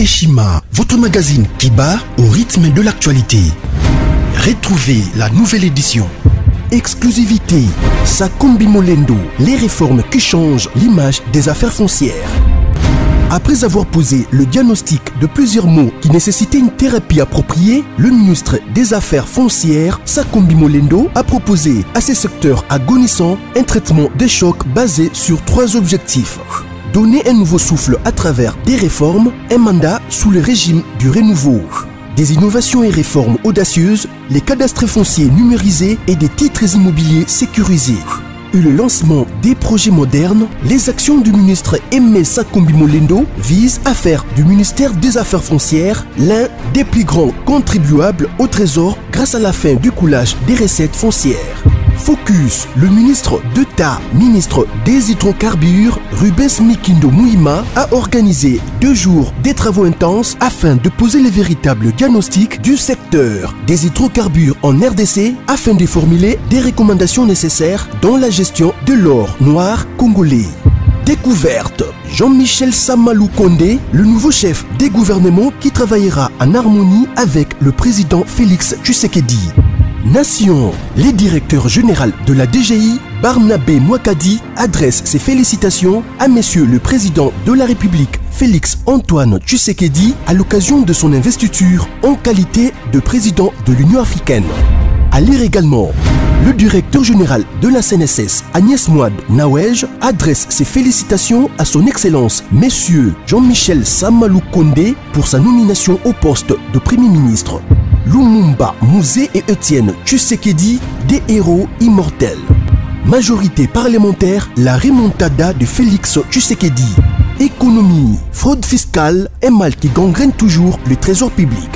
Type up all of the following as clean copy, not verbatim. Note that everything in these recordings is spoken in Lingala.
Eshima, votre magazine qui bat au rythme de l'actualité. Retrouvez la nouvelle édition. Exclusivité, Sakombi Molendo, les réformes qui changent l'image des affaires foncières. Après avoir posé le diagnostic de plusieurs maux qui nécessitaient une thérapie appropriée, le ministre des Affaires foncières, Sakombi Molendo, a proposé à ces secteurs agonissants un traitement de choc basé sur 3 objectifs. Donner un nouveau souffle à travers des réformes, un mandat sous le régime du renouveau. Des innovations et réformes audacieuses, les cadastres fonciers numérisés et des titres immobiliers sécurisés. Et le lancement des projets modernes, les actions du ministre Aimé Sakombi Molendo visent à faire du ministère des Affaires foncières l'un des plus grands contribuables au trésor grâce à la fin du coulage des recettes foncières. Focus, le ministre d'État, ministre des hydrocarbures, Rubens Mikindo Mouima, a organisé 2 jours des travaux intenses afin de poser les véritables diagnostics du secteur des hydrocarbures en RDC afin de formuler des recommandations nécessaires dans la gestion de l'or noir congolais. Découverte, Jean-Michel Samalou Kondé, le nouveau chef des gouvernements qui travaillera en harmonie avec le président Félix Tshisekedi. Nation, le directeur général de la DGI, Barnabé Mouakadi, adresse ses félicitations à Monsieur le Président de la République, Félix Antoine Tshisekedi, à l'occasion de son investiture en qualité de président de l'Union africaine. À lire également, le directeur général de la CNSS, Agnès Mouad Nawej, adresse ses félicitations à son Excellence, Monsieur Jean-Michel Samalou Kondé, pour sa nomination au poste de Premier ministre. Lumumba, Mouzé et Étienne Tshisekedi, des héros immortels. Majorité parlementaire, la remontada de Félix Tshisekedi. Économie, fraude fiscale, un mal qui gangrène toujours le trésor public.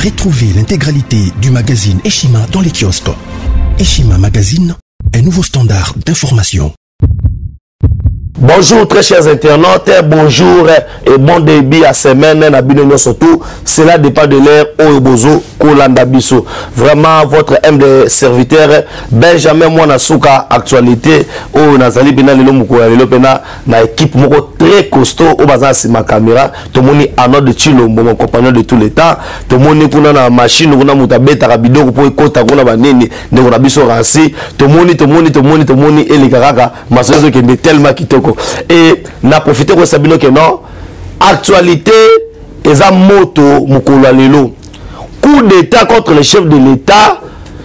Retrouvez l'intégralité du magazine Eshima dans les kiosques. Eshima Magazine, un nouveau standard d'information. Bonjour très chers internautes, bonjour et bon début à semaine Nabino surtout. Cela dépend de l'ère Oyobozo Kolanda Biso. Vraiment votre humble serviteur Benjamin Mwanasuka actualité au Nazali Bina Lelo Mukura Lelo Pena na équipe moko très costaud au bazar sur ma caméra. Tomoni Arnaud de Chilo mon compagnon de tous les temps. Tomoni kuna na machine kuna mutabeta rabido pour kota kuna banini ndeko na biso ransi. Tomoni et les karaka masozo qui est tellement kitoko. Et n'a profité de Sabino que non actualité eza moto mukolo lelo coup d'état contre le chef de l'état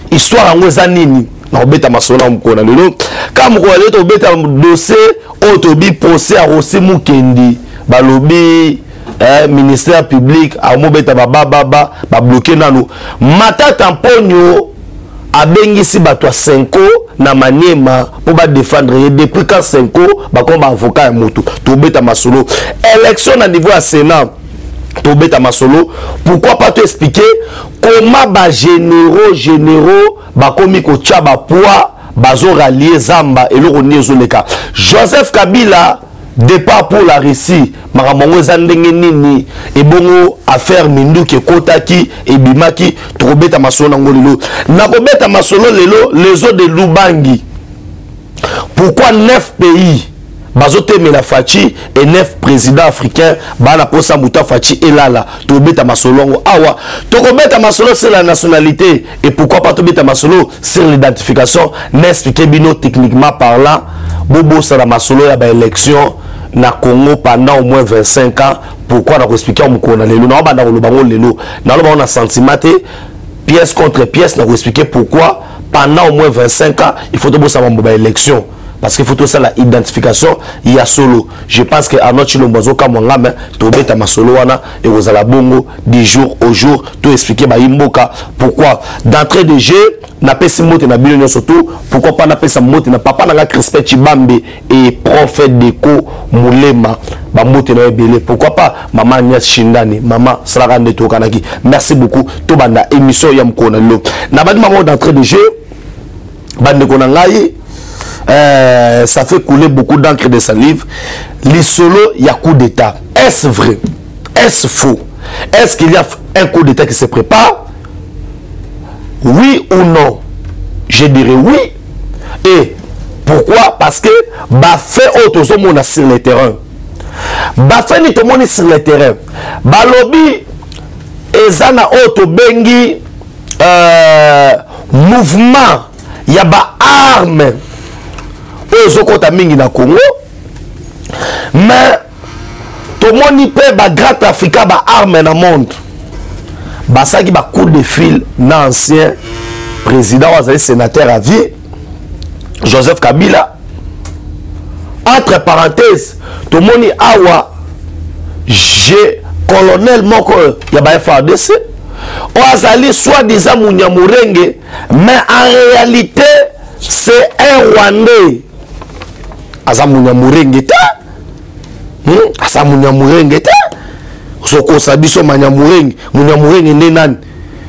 histoire en nini na obeta masona mukolo lelo ka mukolo lelo to obeta dossier autobi procès à Rossi Mukendi balobi ministère public a mobeta baba bloqué nanu mata tamponyo abengisi bato 5 na Maniema pour ba défendre depuis quand 5 ba comme avocat ya moto to beta masolo élection na niveau à Sénat to beta masolo pourquoi pas te expliquer comment ba généraux ba komi ko tia ba poids bazo rallier Zamba et le Ronezoleka Joseph Kabila départ pour la Russie maramongo zandenge nini et bongo affaire minduki kotaki et bimaki trobeta masolo ngolilo na kobeta masolo lelo les eaux de Lubangi. Pourquoi 9 pays bazote mela Fachi et 9 présidents africains bana posa muta Fachi et lala trobeta masolo awa trobeta masolo c'est la nationalité et pourquoi pas trobeta masolo c'est l'identification n'expliquer bino techniquement parlant bobo ça la masolo ya ba élection na Congo pendant au moins 25 ans. Pourquoi on a expliqué au Mukona lelo na banda lo bango lelo na lo ba on a sentiment pièce contre pièce na expliquer pourquoi pendant au moins 25 ans il faut to savoir ba élection parce qu'il faut tout ça la identification il y a solo je pense que à notre chilombozo comme on l'a to beta masolo wana et vous allez bongo du jour au jour tout expliquer ba imboka pourquoi d'entrée de jeu na pesi mote na bilonyo surtout pourquoi pas na pesa mote na papa na Crispin Chibambe et prophète Deko Mulema ba mote na belé pourquoi pas maman Nias Shindani maman Sara Neto Kanaki merci beaucoup to banda émission ya mkona lo na badi maman d'entrée de jeu bande kona ngai ça fait couler beaucoup d'encre de salive les solos il y a coup d'état est-ce vrai est-ce faux est-ce qu'il y a un coup d'état qui se prépare oui ou non je dirais oui et pourquoi parce que bah fait autre monde sur le terrain bafeni tomoni sur le terrain balobi ezana auto bengi mouvement ya ba arme ozokota mingi na Congo mais tomoni pe ba grand africain ba arme na monde basaki ba coup de fil na ancien président ou sénateur à vie Joseph Kabila. Entre parenthèses, tout le monde awa j'ai colonel moko ya ba FARDC ou azali soi-disant Munyamurenge, mais en réalité c'est un Rwandais. Aza Munyamurenge ta asa Munyamurenge ta soko sabiso Munyamurenge nde nani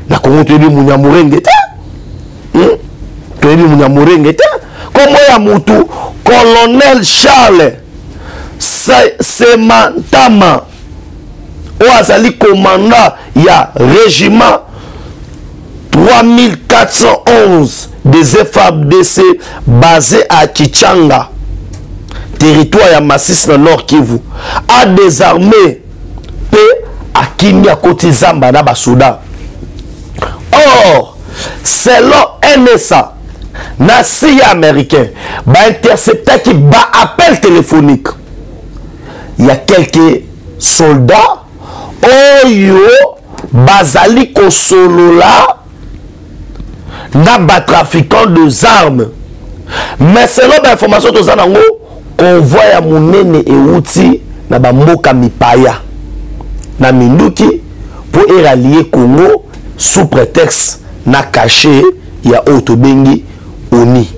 na Congo te di Munyamurenge ta te di Munyamurenge ta comme ya mutu colonel Charles Semantama ou azali commandant ya régiment 3411 des FARDC basé à Kichanga, territoire ya Masisi na Nord Kivu, a désarmé pe à Kinya côté Zamba na Basuda. Or, selon NSA, na CIA américain, ba intercepté qui ba appel téléphonique. Il y a quelques soldats oyo bazali kosolola na ba trafiquant de armes. Mais selon l'information de Zanango, convoi ya munene euti na ba mboka mipaya na minduki pour érallier Congo sous prétexte na caché ya autobengi oni.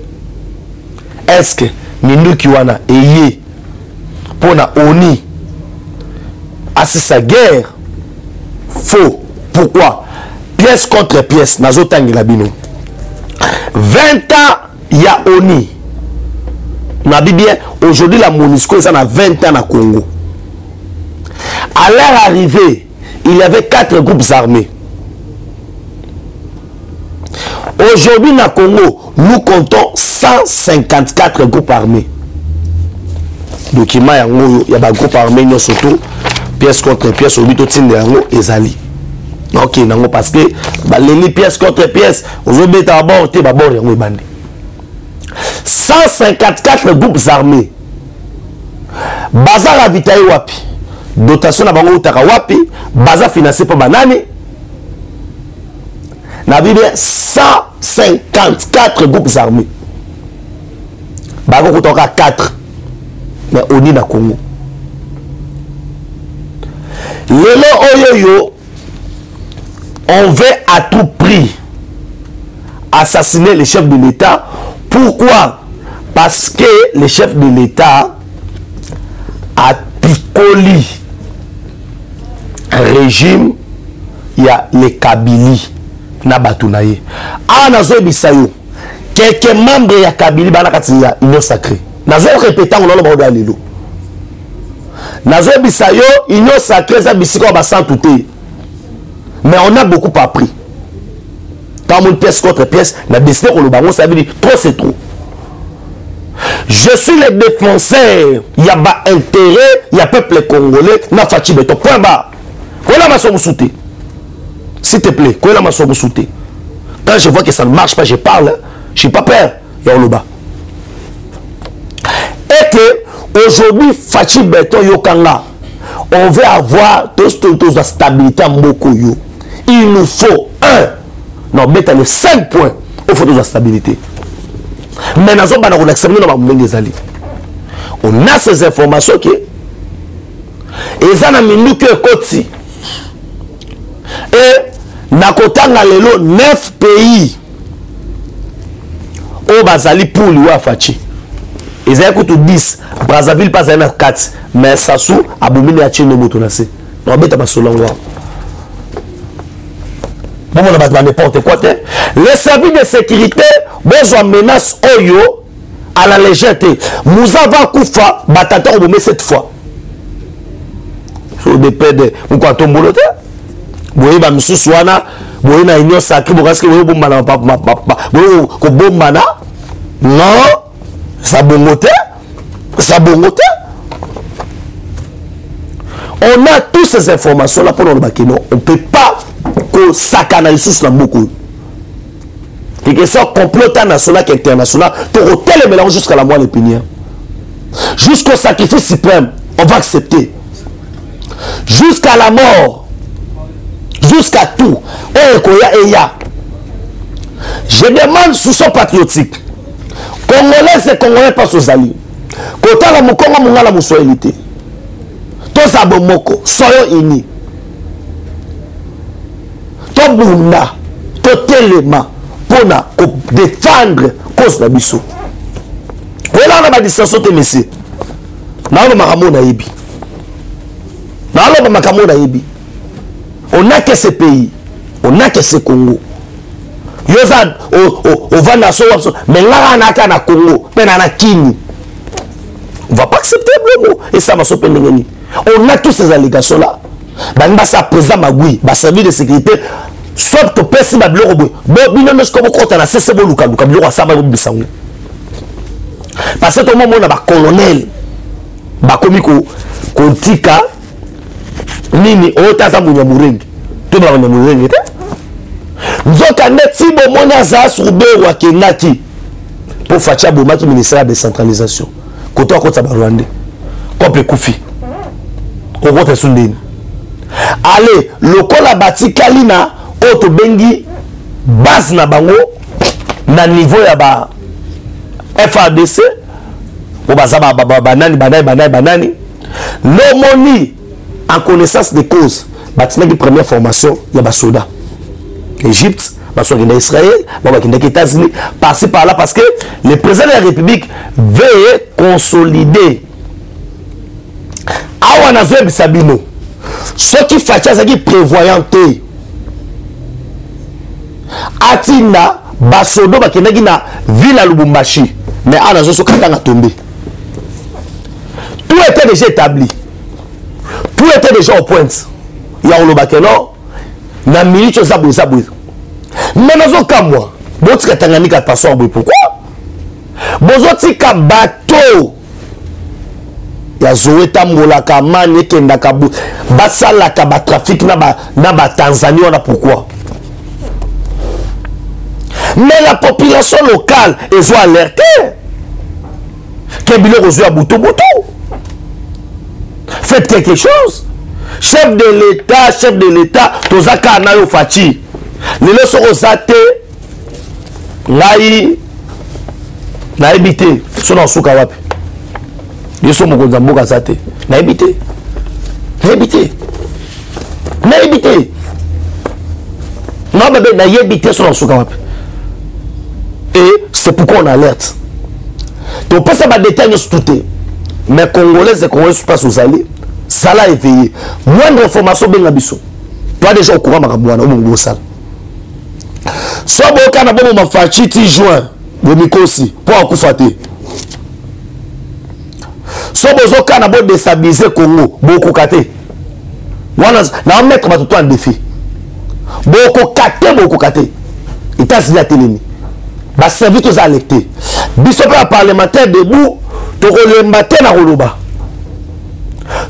Est-ce que minduki wana eye pour na oni assista guerre? Faux. Pourquoi? Pièce contre pièce nazotangi la bino 20 ans ya oni na bien aujourd'hui la MONUSCO ça na 20 ans na Congo. À leur arrivée il y avait 4 groupes armés. Aujourd'hui na Congo nous comptons 154 groupes armés. Document yango ya ba groupe armé nyo surtout pièce contre pièce au bito tinde yango ezali. OK nango parce que ba leli pièce contre pièce ozobeta abord te ba bord yango ebandi. 154 groupes armés. Baza ravitailler wapi? Dotation na bango utaka wapi? Baza financé par banani? Na Bible 154 groupes armés. Bago kutoka 4. Mais on est dans Congo. Lelo on veut à tout prix assassiner le chef de l'État. Pourquoi? Parce que le chef de l'État a picoli régime, il y a les Kabili na batunaye. Ah nazo bisayo quelques membres ya Kabili bana kati ya union sacrée. Nazo répéter on lolo ba lelo. Nazo bisayo union sacrée ça bisiko ba sans touté. Mais on a beaucoup appris. Quand mon pièce contre pièce, na décidé qu'on le bango ça veut dire trop c'est trop. Je suis le défenseur, il y a pas intérêt, il y a peuple congolais, na fati beto point bas. Quoi la maçon souté. S'il te plaît, quoi la maçon souté. Quand je vois que ça ne marche pas, je parle, je suis pas peur, il y a le bas. Et que aujourd'hui fati beto yokanga, on veut avoir toute la stabilité en Mokoyo. Il nous faut non, mettre les 5 points au faut de la stabilité. Mais nous avons on a ces informations qui et ça n'a mis que côté et nakotanga lelo 9 pays au bazali pour lui afachi ils ont écouté 10 Brazzaville pas à 4 mais Sassou abomine a tenu moto na se on beta basolangwa. Bon, on a n'importe quoi. Les services de sécurité, besoin menace Oyo à la légèreté. Nous avons Koufa, Batata, on met cette fois. Sur des paix de Moukato Moulote. Vous voyez, monsieur Souana, vous voyez, une union sacrée, vous voyez, vous voyez, non, ça bongote, ça bongote. On a toutes ces informations là pour nous dire non, on ne peut pas que ça canalise sur beaucoup. Et que ça complot national qu'international, pour tel mélange jusqu'à la moelle épinière. Jusqu'au sacrifice suprême, on va accepter. Jusqu'à la mort, jusqu'à tout. Je demande sous son patriotique. Congolais et Congolais pas aux alliés. Quand on a mon Congo, mon ala moussouélité. Tous à Bomoko, soyons unis. Tout bunda, tout élément pour défendre cause de Bissou. Voilà on a distance de messieurs. Naolo makambo na yebi. Naolo makambo na yebi. On n'a que ce pays, on n'a que ce Congo. Yoza au vana so mais là on a qu'à na Congo, pena na Kini. On va pas accepter le mot et ça va s'opérer. On a tous ces allégations là. Banga ça présent magui, ba service de sécurité soit to pesi ba biloko boy. Bo bino no sko ko tana c'est bon luka biloko ça ba bisango. Parce que tout le monde on a ba colonel ba komiko kontika nini ota munya murengi. Tout ba munya murengi. Nzoka neti bo mona za surbe wa kenaki pour facha bomaki ministère de décentralisation. Koto akota ba Rwanda. Kope kufi. Au vote sundini. Allez, le kola bati kalina auto bengi base na bango na niveau ya ba FADC ou bazaba banani le moni en connaissance de cause batina qui première formation ya ba soda Égypte basoki na Israël baba kinda États-Unis passer par là parce que le président de la République veut consolider awana zo bisabino ce qui fait ça qui prévoyante atina basodo bakendaki na ville à Lubumbashi mais ana zo sokatanga tombé. Tout était déjà établi, tout était déjà au point. Il y a olobakeno na minute zabou mais nazo kamwa botika Tanganyika passons pourquoi bozotika bateau ya zoeta molaka mani kenda kabu basala ka ba trafic na ba Tanzanie on a pourquoi mais la population locale est alertée que bilo reçu à boutou faites quelque chose chef de l'état tozaka na yo fachi les leçons osate ngai na ebité sona suka wapi yeso mokonza mboka sate na ebité non bébé na yebité sona suka wapi et c'est pourquoi on alerte donc pas ça va détailler sur tout mais congolais et congolais pas sous alliés ça l'a éveillé moindre information benga biso toi déjà au courant makabwana au mongo sala so boka na bomo mafachi ti juin bomikosi pour akufate so bozoka na bo déstabiliser Congo boko kate wana na mettre batuto en défi boko kate États-Unis telemi ba service aux électés biso pa parlementaire debout to kolemba te na koloba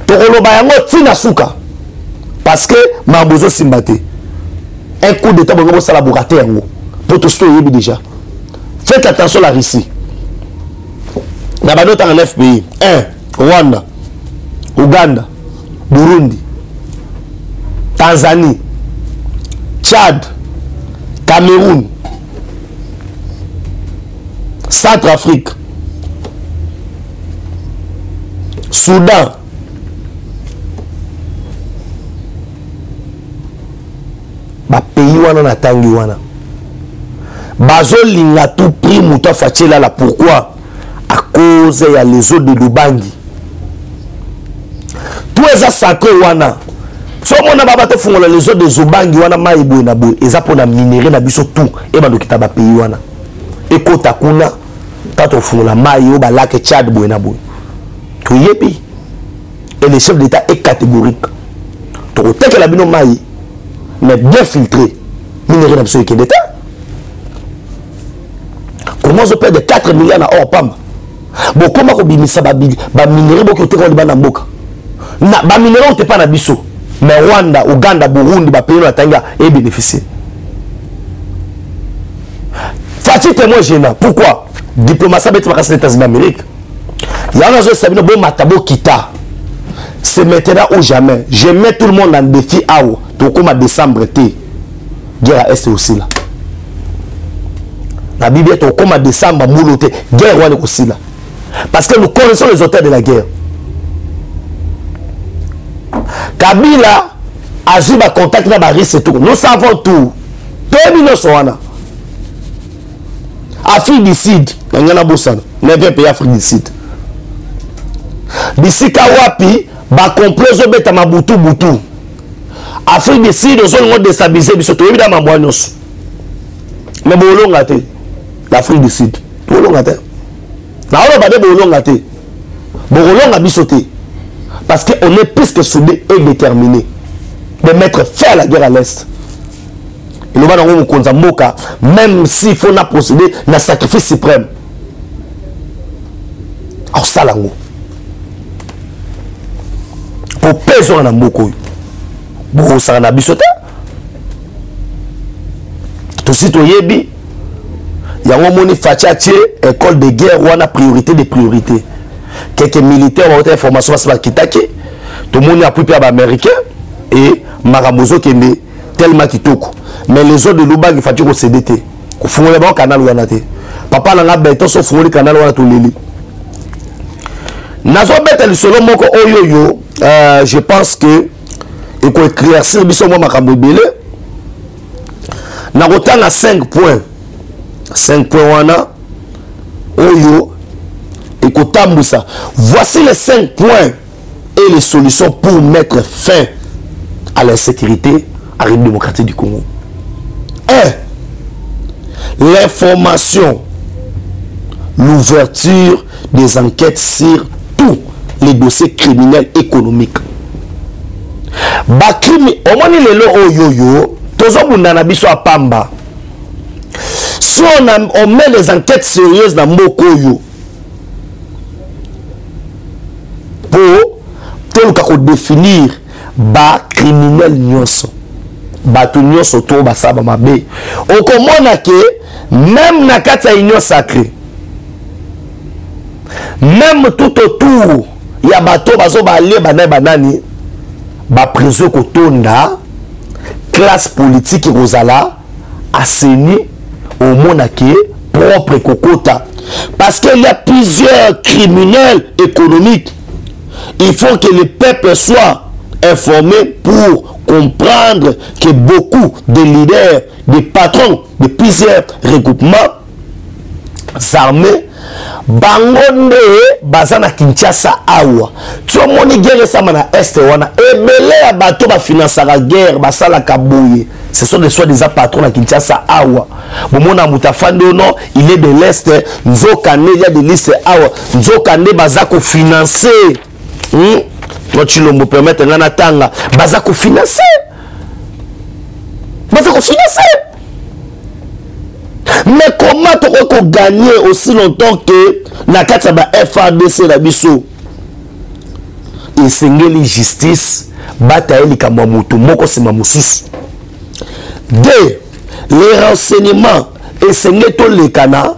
yango tina suka parce que mambozo simbate un coup d'état bongo sala bokate yango pour tout ce yebi déjà faites attention la Russie na ba nota en 9 pays 1 Rwanda Uganda Burundi Tanzanie Tchad Cameroun Centrafrique Soudan ba pays wana na tangi wana bazolinga tout prix muta fachela la pourquoi à cause ya les eaux de Lubangi tout eza sacré wana so mona baba to fungola les eaux de Zubangi wana mai boy na boy eza pona minerai na biso tout e ba dokita ba pays wana e kota kuna tato fungola mai o ba lac Tchad boy na boy to yebi et le chef d'état est catégorique to teke la bino mai mais bien filtré minerai na biso d'état. Comment je perds de 4 milliards à or pam bon comment ko bimisa ba minerai boko te ko ba na mboka na ba minéraux te pas na biso mais Rwanda, Ouganda, Burundi ba pays na tanga et bénéficier. Fati témoin gênant. Pourquoi? Diplomatie avec les États-Unis d'Amérique. Il y a un autre Sabino bon matabo kita. C'est maintenant ou jamais. Je mets tout le monde en défi à où. Donc comme à décembre été. Guerre à Est aussi là. La Bible est comme à décembre mouloté. Guerre aussi là. Parce que nous connaissons les auteurs de la guerre. Kabila a eu un contact avec Baris et tout. Nous savons tout. Terminons ça. Afrique du Sud, il y a un pays Afrique du Sud. D'ici Kawapi, ba comploso beta mabutu butu. Afrique du Sud, ils ont déstabilisé, ils sont évidemment moinos. Mais bolon gâté, l'Afrique du Sud, bolon gâté. Là on va dire bolon gâté, bolon a bisoté, parce qu'on est plus que soudé et déterminé de mettre fin à la guerre à l'Est. Et nous allons moka, même s'il faut procéder à un sacrifice suprême. Alors ça là, pour peser en amoko, pour ça na bisoté. Tout suite au yebi, il y a un moni fachache école de guerre où on a priorité des priorités. Quelques militaires ont été information sur la kitake. Tout le monde a pris par américain et Maramozo qui est tellement kitoko. Mais les autres de Luba qui font au CDT. Au fond, il y a un canal où on a été. Papa n'a pas béton sauf le canal où on a tout l'élite. Nazo bête le solo moko oyoyo. Je pense que il faut éclaircir biso mo makambo belé. Na rotan à 5 points. 5 points wana oyo et ko tambusa. Voici les 5 points et les solutions pour mettre fin à l'insécurité à la République démocratique du Congo. 1. L'information, l'ouverture des enquêtes sur tous les dossiers criminels économiques. Bakrimi, au moins les lots oyoyo, tozo bundana biso a pamba. Si on met les enquêtes sérieuses dans Mokoyo pour tel qu'on définir bas criminel nyonso. Bato nyonso to basaba mabe. Okomona ke même na kata union sacrée. Même tout autour ya bato bazo balé banani ba préso kotonda classe politique rozala aseni au monake propre kokota parce qu'il y a plusieurs criminels économiques. Il faut que le peuple soit informé pour comprendre que beaucoup de leaders, de patrons de plusieurs regroupements armés bangonde bazana Kinshasa awa tu moni guerre sama na est wana ebele ya bato ba financer la guerre basala kaboye. Ce sont des soi-disant patrons à Kinshasa awa bomona mutafando non il est de l'est nzokane il y a des listes awa nzokane bazako financer toi tu le me permettre ngana tanga bazako financer mais comment tu peux gagner aussi longtemps que na kati ba FARDC la biso et sengeli justice bataille kama moto moko sima mususu. 2. Les renseignements et sengeli to le kana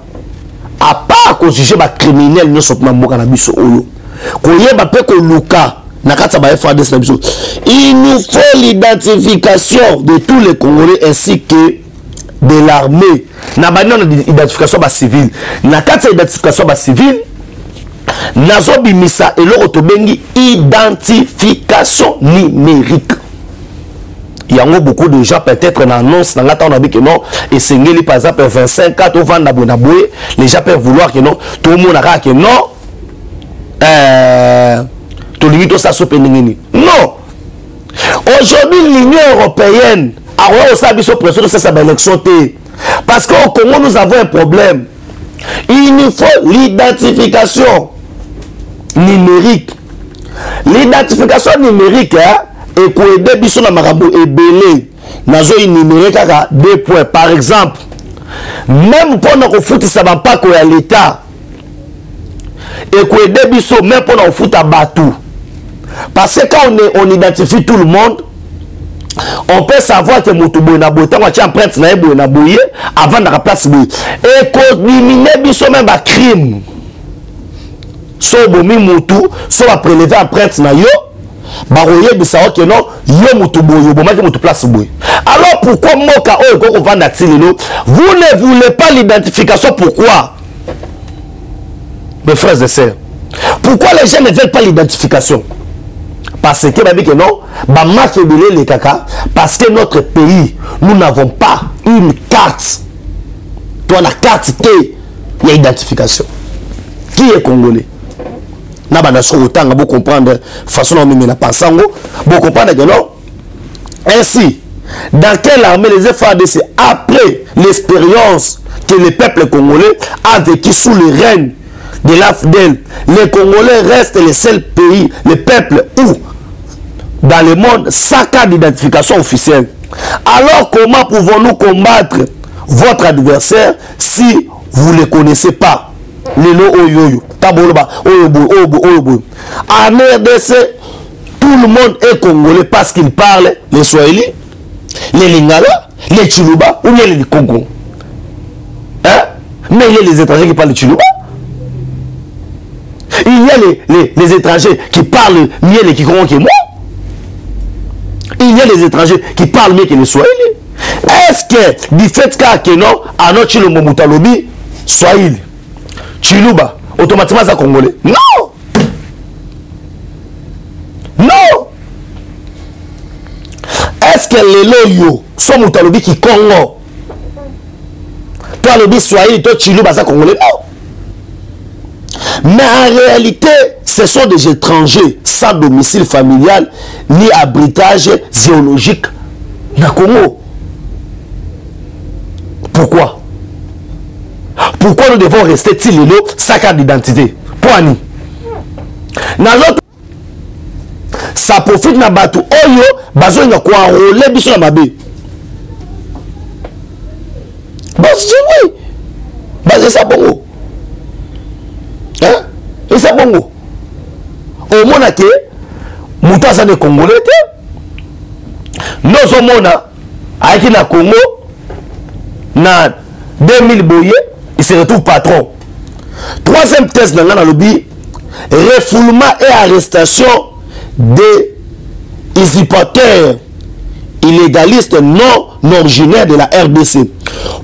à part ko juger ba criminel nyo sotna mboka na biso oyo ko yeba pe ko luka na kati ba FARDC la biso. Il nous faut l'identification de tous les Congolais ainsi que de l'armée. Na bana identification ba civil. Na kati identification ba civil nazo bimisa et le tobengi identification numérique. Il y a beaucoup de gens peut-être en annonce dans la temps que non et sengeli par exemple 25 4 au vendre abonaboué les gens peuvent vouloir que non tout le monde a que non tout limite ça se peningeni. Non. Aujourd'hui l'Union européenne a aussi pression de cette élection parce qu'au Congo nous avons un problème. Il nous faut l'identification numérique. L'identification numérique et pour aider biso na makambo ebele nazo numérique à 2 points. Par exemple, même pour nous foutisa ba pako ya l'état et pour aider biso même pour nous fouta batou Parce que quand on identifie tout le monde, on peut savoir que Moutoubo na boye, tant que empreinte na boye na boye, avant de la place boye. Et qu'on élimine biso même un crime. So bomi Moutou, so va prélever empreinte na yo, baroye bisawa que non, yo Moutoubo yo, bon maki Moutou place boye. Alors pourquoi Moka o eko ko vanda tilino, vous ne voulez pas l'identification, pourquoi? Mes frères et sœurs, pourquoi les gens ne veulent pas l'identification? Parce que non, bah m'affaiblir les caca, parce que notre pays, nous n'avons pas une carte. Toi, la carte, il y a identification. Qui est congolais? N'a pas de autant, vous comprendre façon dont nous pensons, vous comprendre que non. Ainsi, dans quelle armée les FARDC, après l'expérience que le peuple congolais a vécu sous le règne de l'AFDEL, les Congolais restent les seuls pays, les peuples où dans le monde, sans carte d'identification officielle. Alors comment pouvons-nous combattre votre adversaire si vous ne le connaissez pas? En RDC, tout le monde est congolais parce qu'il parle les Swahili, les Lingala, les Chiluba ou les Congo. Hein? Mais il y a les étrangers qui parlent le Chiluba. Il y a les étrangers qui parlent mieux les Kikongo que moi. Il y a les étrangers qui parlent mieux que les Swahili. Est-ce que du fait que non, à notre Chilombo Moutalobi, Swahili, Chiluba, automatiquement ça congolais? Non! Non! Est-ce que les loyaux sont Moutalobi qui Congo? Toi, le Swahili, toi, Chiluba, ça congolais? Non! Mais en réalité, ce sont des étrangers sans domicile familial ni abritage zoologique dans le Congo. Pourquoi? Pourquoi nous devons rester sans carte d'identité? Pour nous. Dans l'autre, ça profite na batu oyo bazo nga ko enrôler biso na mabe. Bah c'est oui. Bah c'est ça bongo. Hein? Et ça bongo. Au moins que muta ça de Congolais nous au mona avec na Congo na 2000 boyé, il se retrouve patron. Troisième thèse dans le lobby, refoulement et arrestation des usurpateurs illégalistes non originaires de la RDC.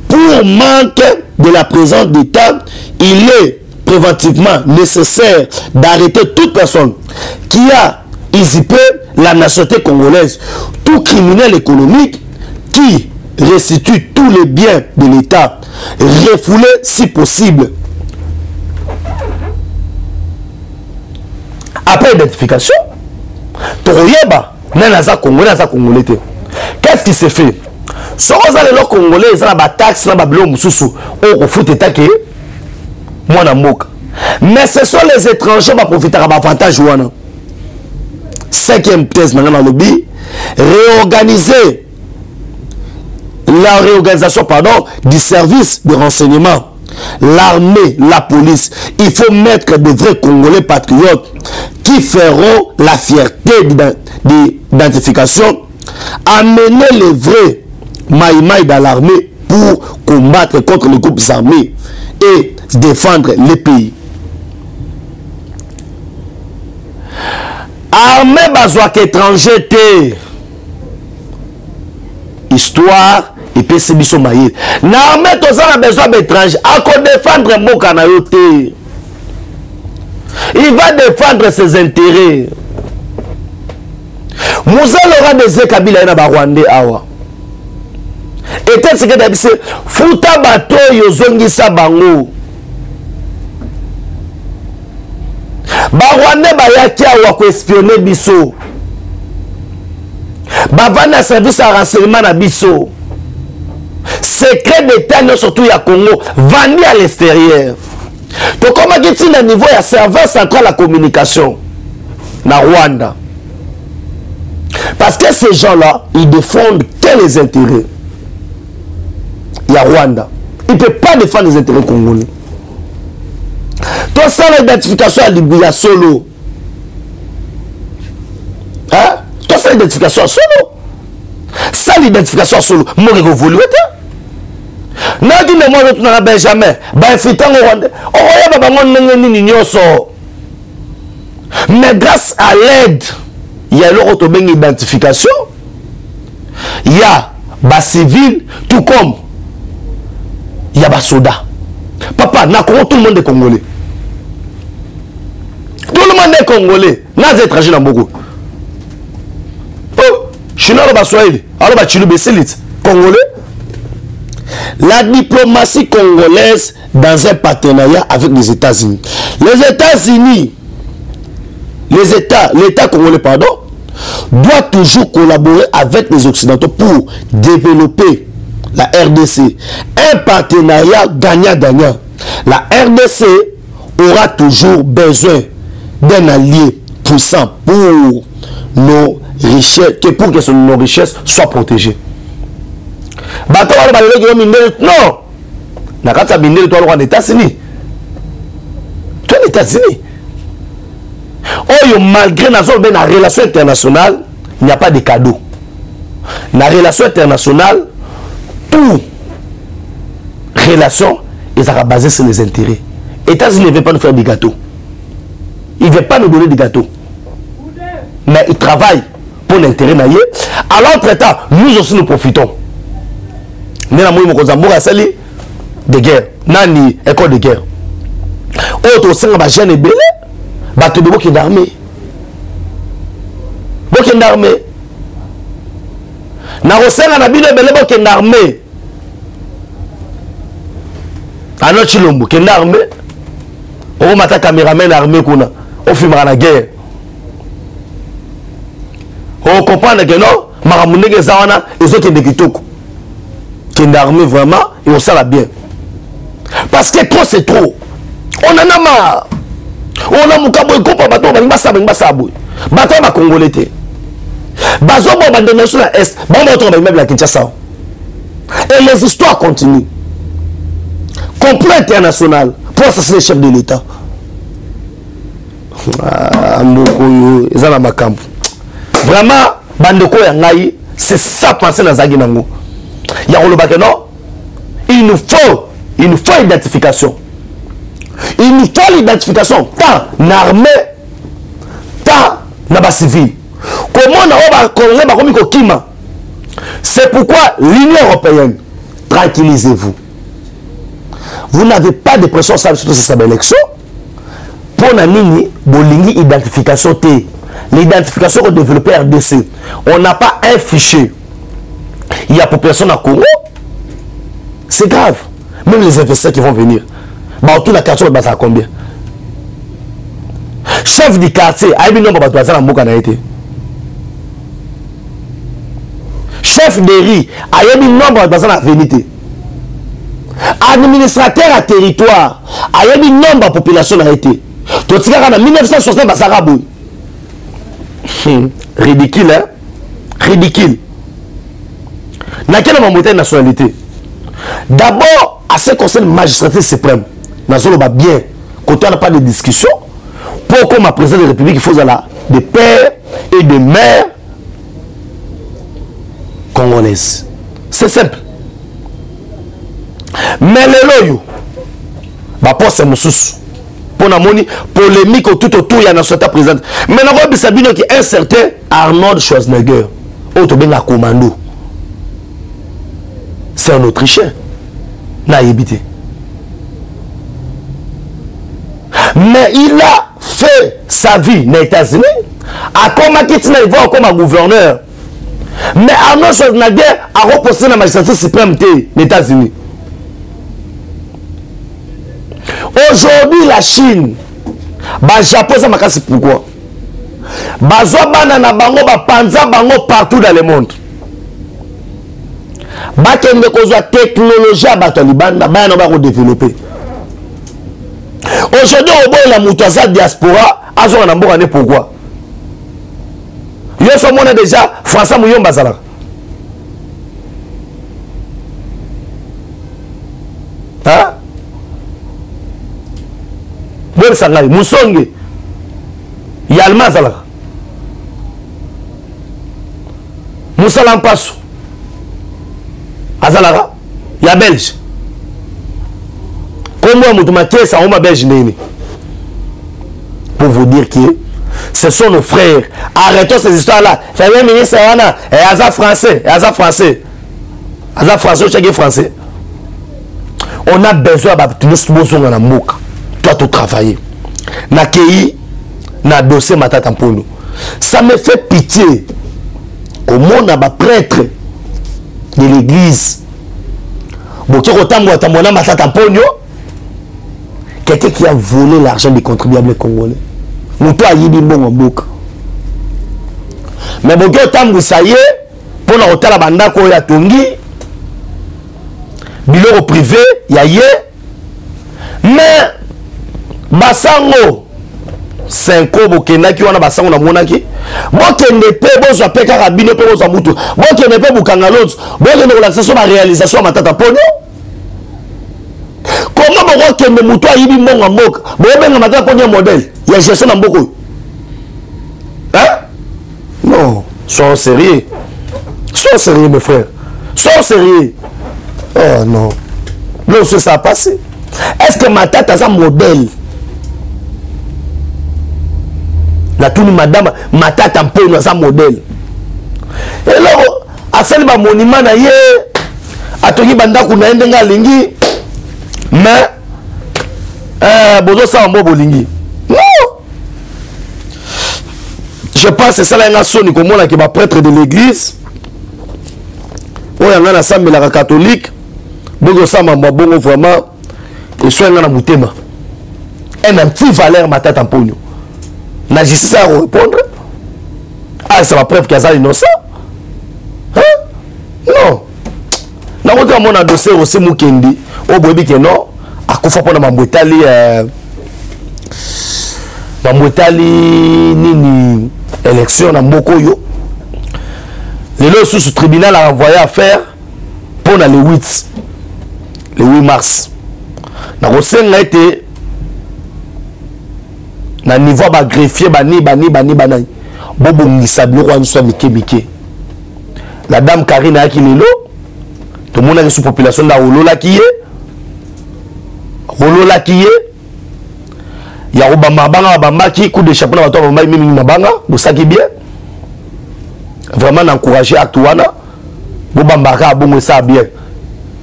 Pour manque de la présence d'État, il est préventivement nécessaire d'arrêter toute personne qui a usurpé la nationalité congolaise, tout criminel économique qui restitue tous les biens de l'État, refouler si possible. Après identification, qu'est-ce qui se fait? Si vous avez les Congolais, ils ont des taxes, ils ont des bilans, ils ont fout état que moi na moka. Mais ce sont les étrangers qui profitent de l'avantage. Cinquième thèse dans le lobby, réorganiser la réorganisation du service de renseignement, l'armée, la police. Il faut mettre de vrais Congolais patriotes qui feront la fierté d'identification, amener les vrais maïmaï dans l'armée pour combattre contre les groupes armés et défendre les pays. Armée bazouak étranger té histoire et puis c'est biso maïe. L'armée tous a besoin d'étrangers à défendre moka na yo té. Il va défendre ses intérêts. Moussa Laurent des Kabila na ba Rwandais awa. Et tel ce que d'habitude futa bato yo zongisa bango. Barwandais bayaki awa ko espionner biso. Bavana service à renseignement na biso. Secret d'état surtout ya Congo vendu à l'extérieur. Donc comment est-il à niveau ya serveur central la communication na Rwanda? Parce que ces gens-là, ils défendent que les intérêts. Il y a Rwanda. Il ne peut pas défendre les intérêts congolais. Tout ça, l'identification à Libya solo. ça l'identification à solo. Ça l'identification à solo. Moi, je vais évoluer. Non, dis moi, je ne vais jamais. Mais grâce à l'aide, il y a une identification. Il y a des civils, tout comme il y a des soldats. Papa, tout le monde est congolais. Tout le monde est congolais. Il y a des étrangers dans beaucoup. Je suis là, congolais. La diplomatie congolaise dans un partenariat avec les États-Unis. L'État congolais, pardon, doit toujours collaborer avec les Occidentaux pour développer la RDC. Un partenariat gagnant-gagnant. La RDC aura toujours besoin d'un allié puissant pour nos richesses, pour que nos richesses soient protégées. Non, les États-Unis. Les États-Unis. Malgré la relation internationale, il n'y a pas de cadeau. La relation internationale, toute relation est basée sur les intérêts. Les États-Unis ne veulent pas nous faire des gâteaux. Ils ne veulent pas nous donner des gâteaux. Mais ils travaillent pour l'intérêt. À l'entretemps, nous aussi nous profitons. Nous avons des guerres. Nani, école de guerre. Autre aussi, on va gêner belé. Bateau de beaucoup d'armée. Beaucoup d'armée. Na rosena na bino belé beaucoup d'armée. Ano chilombo kenda armée. On mata caméraman armée kuna. On filmera la guerre. On comprend que non, maramunde ke zawana ils ont des kitoko. Kenda armée vraiment et on sala bien. Parce que trop c'est trop. On en a marre. On a mukabo et compa bateau basabo. Bateau ba congolais té. Bazo bon ba donner sur la est. Bon bateau ba même la Kinshasa. Et les histoires continuent. Complot international pour assassiner le chef de l'État. Amoko ezala makambo. Vraiment bandeko ya ngai c'est ça penser na zagi nango. Ya koloba ke non. Il nous faut identification. Il nous faut l'identification tant l'armée, tant la civile. Comment on va kima? C'est pourquoi l'Union européenne, tranquillisez-vous. Vous n'avez pas de pression sur cette élection. Pour la ligne, bolingi identification T. L'identification qu'on développe RDC. On n'a pas un fichier. Il y a population à Congo. C'est grave. Même les investisseurs qui vont venir. Tout la quartier va combien? Chef du quartier, il y a un été. Chef de riz, il y a un nombre de vénité. Administrateur à territoire, il y a un nombre de population a été. Tout ce en 1960, ridicule, hein? Ridicule. Dans quelle montagne de nationalité? D'abord, à ce qui concerne la magistrature suprême, nous avons bien, quand on n'a pas de discussion, pour que ma présidente de la République fasse des pères et des mères congolaises. C'est simple. Mais les loyaux, c'est Moussous. Pour la polémique tout autour, il y a un président. Mais nous avons dit un certain Arnold Schwarzenegger, autre commando. C'est un Autrichien. Naïbité. Mais il a fait sa vie aux États-Unis. À comme il va comme gouverneur. Mais Arnold Schwarzenegger a reposé la magistrature suprême des États-Unis. Aujourd'hui, la Chine, le Japon, ça m'a cassé pourquoi? Bazobana bango ba panza bango partout dans le monde. Bakende kozwa technologie à Taliban, ba na ba développer. Aujourd'hui, au bout la moutaza diaspora, azo na mboka ne pourquoi? Yo so mona déjà François Muyomba zala. Hein? Bon sangai musonge. Yalma zala. Moussa Lampassou Azalara ya Belge comment Moutoumake ça on Belge nini pour vous dire que ce sont nos frères. Arrêtons ces histoires là. Premier ministre et Aza français, Aza français. Aza français ou tchèque français. On a besoin de nous na moka. Toi tu travailler. Na kei na dossier matata mpono. Ça me fait pitié. Comment on a prêtre de l'église. Boki rotambo tamona matata mpono. Quelqu'un qui a volé l'argent des contribuables congolais. Moutou a yibi mbongo mboka. Mais boki rotambo ça y est pour la hôtel banda ko ya tongi. Biloko privé ya ye. Mais basango 5 bokenda ki wana basango na monaki bokende pe bozwa pe kaka bino pe bozwa mutu bokende pe bukanga l'autre bokende ko la session ba réalisation matata pono comment bokende mutu ayibi mbongo mboka bobenga matata pono modèle ya gestion na mboko hein non sois sérieux mes frères sois sérieux oh non non ça a passé. Est-ce que matata a un modèle? La tournée madame matata mpo na sa modèle. Et là a fait le monument na ye atongi banda kuna ndenga lingi mais bozo sa mbo bolingi. Non. Je pense c'est ça la soni comme on a qui va prêtre de l'église. Oya ngana sambe la catholique. Bozo sa mbo bongo vraiment et soit dans la moutema un petit valeur matata mponyo la justice à répondre ah ça va preuve qu'il y a innocent hein non na wote mon dossier aussi mukendi o boyebi ke non akufa pona mambwetali nini élection na mboko yo le sous tribunal a envoyé à faire pour le 8 mars. Na kosenga été na niveau ba greffier bani bobo ngisa biloko wana so mike la dame Karina Akilelo to mona ke sous population da olola kiye ya obama banga bamaki coup de chapeau na bato bamai mimi mabanga bosaki bien vraiment n'encourager acte wana bobambaka bongo ça bien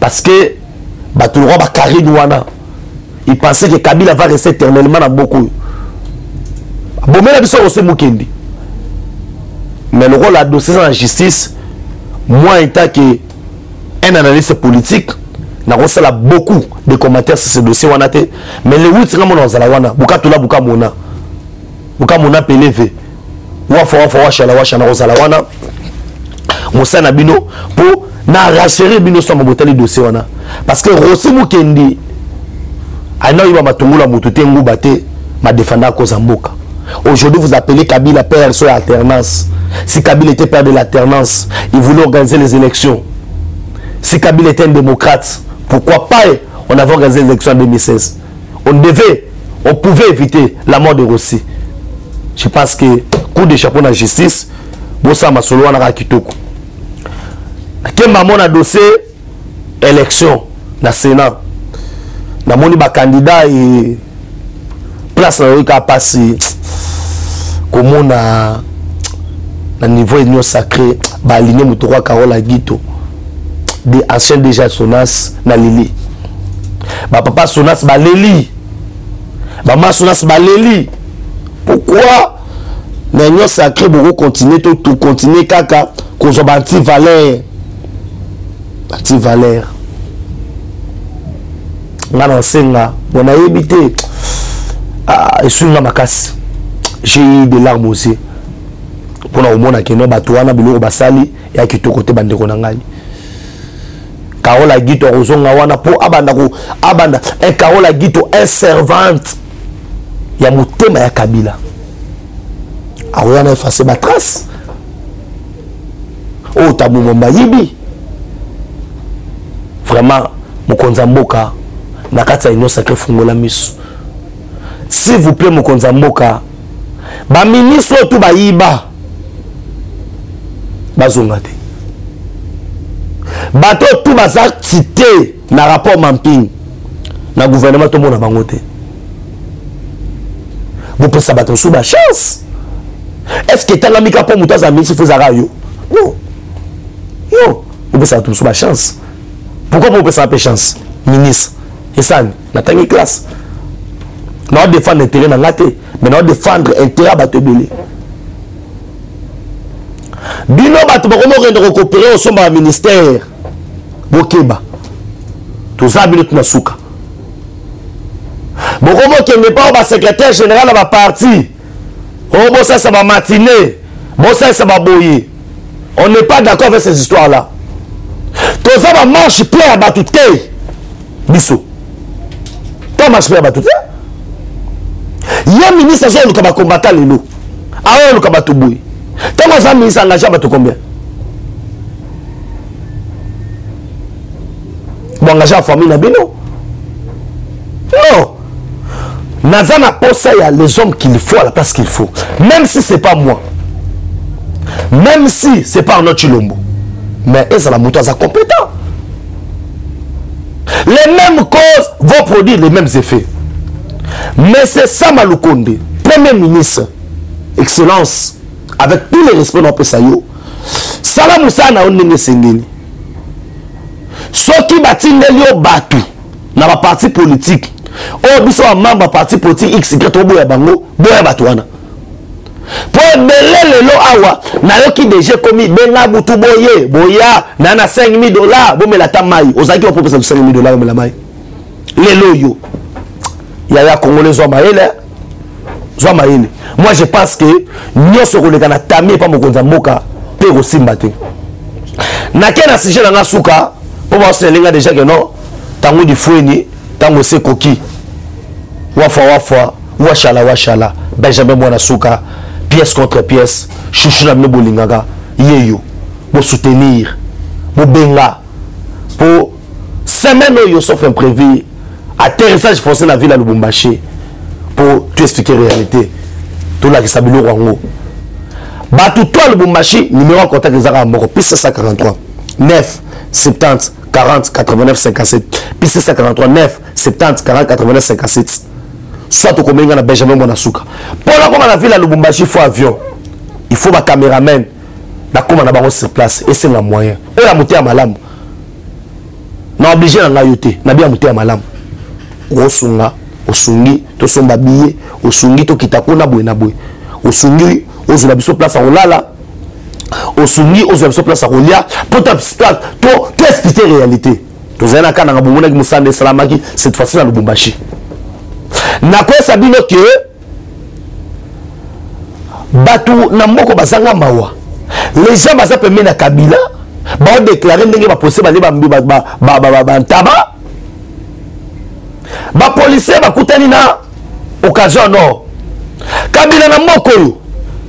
parce que bato le roi ba Karine wana il pensait que Kabila va rester éternellement dans beaucoup. Bon, mais la c'est Mukendi. Mais le rôle de la dossier dans la justice, moi, en tant qu'un analyste politique, n'a reçu beaucoup de commentaires sur ce dossier. Mais le 8 c'est comme on Zalawana, Bukatula Bukamona, Bukamona PLV, Wafa Chala Zalawana, Moussa Nabino, pour rassurer Bino sur mon dossier. Parce que Rossi Mukendi, aujourd'hui vous appelez Kabila père sur l'alternance. Si Kabila était père de l'alternance, il voulait organiser les élections. Si Kabila était un démocrate, pourquoi pas on avait organisé les élections en 2016? On pouvait éviter la mort de Rossi. Je pense que coup de chapeau dans la justice, Bossa Masolo na Kitoko. Quel moment a dossier élection dans le Sénat? Na moni ba candidat et place na passer comment na niveau union sacré ba aligner Moutoua Karola Guito des anciens déjà Sonas na Lili ba papa Sonas ba Lili ba ma Sonas ba Lili pourquoi na union sacré beaucoup continuer tout continuer kaka ko zo ba anti valeur ngana senga on a évité et sur la makasi j'ai eu des larmes aussi pour la omona keno batuana biloko basali ya kitoko te bandeko na ngai Karola Guito ozonga wana po abanda un Karola Guito un servante ya mutema ya Kabila awana effacer ba trace o tabu momba yibi vraiment mokonza mboka na kati ya union sacré fungola miso s'il vous plaît mokonza mboka ba ministre tout ba yiba bazonga te bato tout bazar cité na rapport Mamping na gouvernement tout monde na bangote vous pensez bato sous ba chance est-ce que tanga mika pour muta za ministre fozara yo non yo vous pensez tout sous ba chance pourquoi vous pensez pas chance ministre et ça na tangi classe na défendre intérêt na ngate mais na défendre intérêt bato belé bino bato bakomo rendre coopérer au somba ministère bokeba toza bino tuna suka bokomo kende pas ba secrétaire général ba parti oh bossa ça va matinée bossa ça va boyer on n'est pas d'accord avec ces histoires là toza ba marche plein à bato te biso ta marche plein à bato te ya ministre zo luka ba combattant lelo awa luka ba to boyer tant que ça ministre engagé ba to combien bon engagé à famille na bino non Nazana posa il y a les hommes qu'il faut à la place qu'il faut même si c'est pas moi même si c'est pas un autre Chilombo mais ils ont la moto à compétent les mêmes causes vont produire les mêmes effets mais c'est ça Malukonde premier ministre excellence avec tous les respects dans Pesayo Salam Moussa na onenge sengeni soki batindeli yo batu na ba parti politique o biso wa membre parti politique X to boya bango boya batu wana po belele lo awa na yo ki déjà commis benga butu boye boya na $5,000 bo mela tamai ozaki opopesa $5,000 mela mai lelo yo ya congolais zo maele moi je pense que nyoso koleka na tamie pa mokonza mboka pe ko simba te na kena sujet na ngasuka po ba selinga déjà que non tango di foueni tango se koki wafa washala Benjamin Mwana Suka pièce contre pièce chouchou na mno lingaka yeyo pour soutenir pour benga pour semaine yo sauf imprévu atterrissage forcé na ville à Lubumbashi pour tout expliquer la réalité tout la kisabilo rango batu toi Lubumbashi numéro en contact des arabes moko piste 143 9 70 40 89 57 piste 143 9 70 40 89 57 soit au combien na Benjamin Mwana Suka pour la comme la ville à Lubumbashi il faut avion il faut ba caméraman na comme na bango sur place et c'est un moyen et la monter à malam na obligé na ngayote na bien monter à malam osunga osungi to somba billet osungi to kitakona boy na boy osungi ozula biso place en olala osungi ozula biso place en olia pour ta to expliquer réalité to zana kana ngabumuna ki musande salamaki cette fois-ci na Lubumbashi na kwa sabino que batu na moko bazanga mawa les gens baza pemé na Kabila ba déclarer ndenge ba possible ba ntaba ba policier ba kutani na occasion non Kabila na moko yo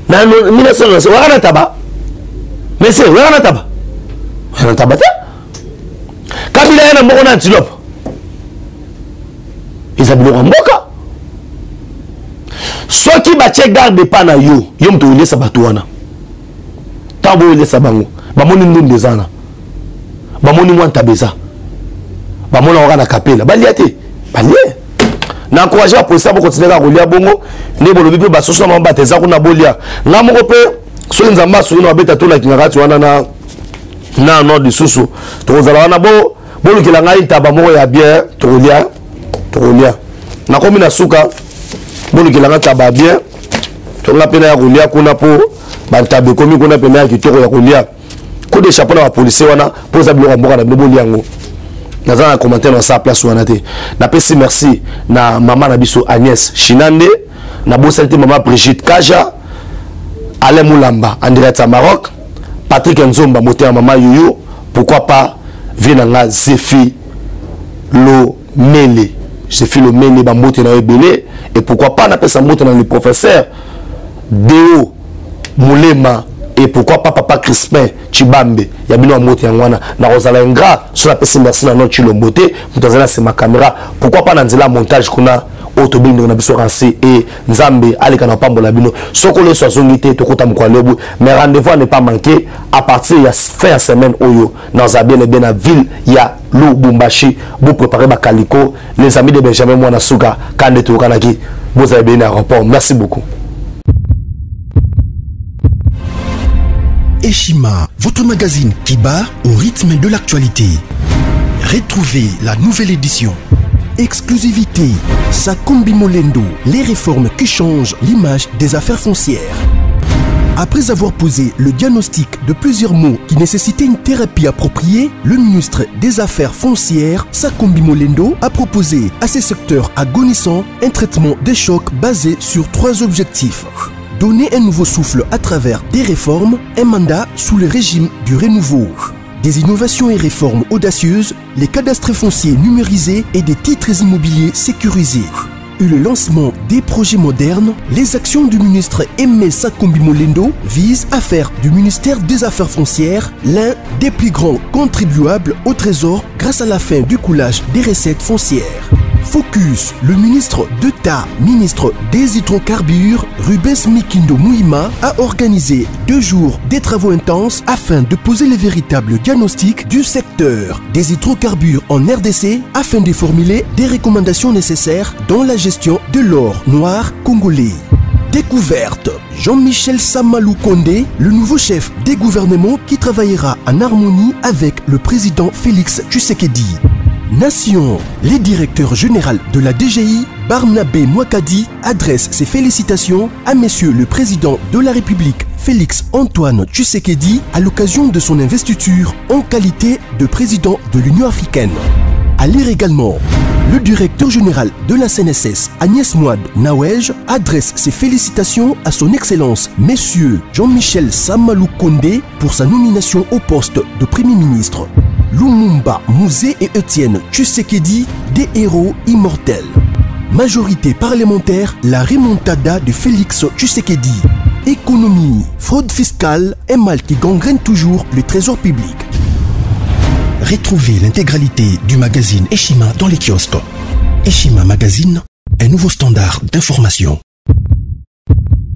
na 1990 wana taba mais c'est wana taba ta Kabila yana moko na antilope Isabelo mboka soki ba check garde pas na yo mto ile sabatu wana tabo ile sabango ba moni ndunde zana ba moni mwanta beza ba mona ora na kapela baliate balie na encourager pour ça pour continuer à rouler bongo ne bolobi pe ba soso na mbate za kuna bolia na moko pe so nzamba so ino abeta to la kingakati wana na no de susu to zala wana bo lukila ngai taba moko ya bien to roulia na komi na suka bolu kilanga taba bien to nga pena ya kulia kuna po bantabe komi kuna pena ya kitoko ya kulia ko de chapeau na policier wana po za bilo mboka na boli yango naza na commentaire dans sa place wana te na pesi merci na mama na biso Agnès Chinande na bosalite mama Brigitte Kaja Alain Moulamba en direct à Maroc Patrick Nzomba moteur mama Yoyo pourquoi pas Vienanga Zefi Lo Mele Zefi Lo Mele ba moteur na ebele. Et pourquoi pas n'appeler ça monter dans le professeur Deo Moulema et pourquoi pas papa Crispin Chibambe yabino monter ngwana na Rosala Ingra sur la PC merci na notre Chilombote mutazana c'est ma caméra pourquoi pas dans la montage kuna autobine na biso rancé et Nzambe aleka na pambola bino soko le soazongité tokota mkwalebu mais rendez-vous à ne pas manquer à partir de fin de semaine oyo dans Zabien et bien la ville ya Lubumbashi vous préparez bakaliko les amis de Benjamin Mwanasuka kande to kanaki vous avez bien un rapport. Merci beaucoup. Eshima, votre magazine qui bat au rythme de l'actualité. Retrouvez la nouvelle édition. Exclusivité, Sakombi Molendo, les réformes qui changent l'image des affaires foncières. Après avoir posé le diagnostic de plusieurs maux qui nécessitaient une thérapie appropriée, le ministre des Affaires foncières, Sakombi Molendo, a proposé à ces secteurs agonissants un traitement des chocs basé sur 3 objectifs. Donner un nouveau souffle à travers des réformes, un mandat sous le régime du renouveau. Des innovations et réformes audacieuses, les cadastres fonciers numérisés et des titres immobiliers sécurisés. Et le lancement des projets modernes, les actions du ministre Aimé Sakombi Molendo visent à faire du ministère des Affaires foncières l'un des plus grands contribuables au trésor grâce à la fin du coulage des recettes foncières. Focus, le ministre d'État, ministre des hydrocarbures, Rubens Mikindo Mouima, a organisé 2 jours des travaux intenses afin de poser les véritables diagnostics du secteur des hydrocarbures en RDC afin de formuler des recommandations nécessaires dans la gestion de l'or noir congolais. Découverte, Jean-Michel Samalou Kondé, le nouveau chef des gouvernements qui travaillera en harmonie avec le président Félix Tshisekedi. Nation, les directeurs généraux de la DGI, Barnabé Mwakadi, adresse ses félicitations à Monsieur le Président de la République, Félix Antoine Tshisekedi, à l'occasion de son investiture en qualité de président de l'Union africaine. À lire également, le directeur général de la CNSS, Agnès Mouad Nawej, adresse ses félicitations à son Excellence, Monsieur Jean-Michel Samalou Kondé, pour sa nomination au poste de Premier ministre. Lumumba Mouzé et Etienne Tshisekedi, des héros immortels. Majorité parlementaire, la remontada de Félix Tshisekedi. Économie, fraude fiscale, un mal qui gangrène toujours le trésor public. Retrouvez l'intégralité du magazine Eshima dans les kiosques. Eshima Magazine, un nouveau standard d'information.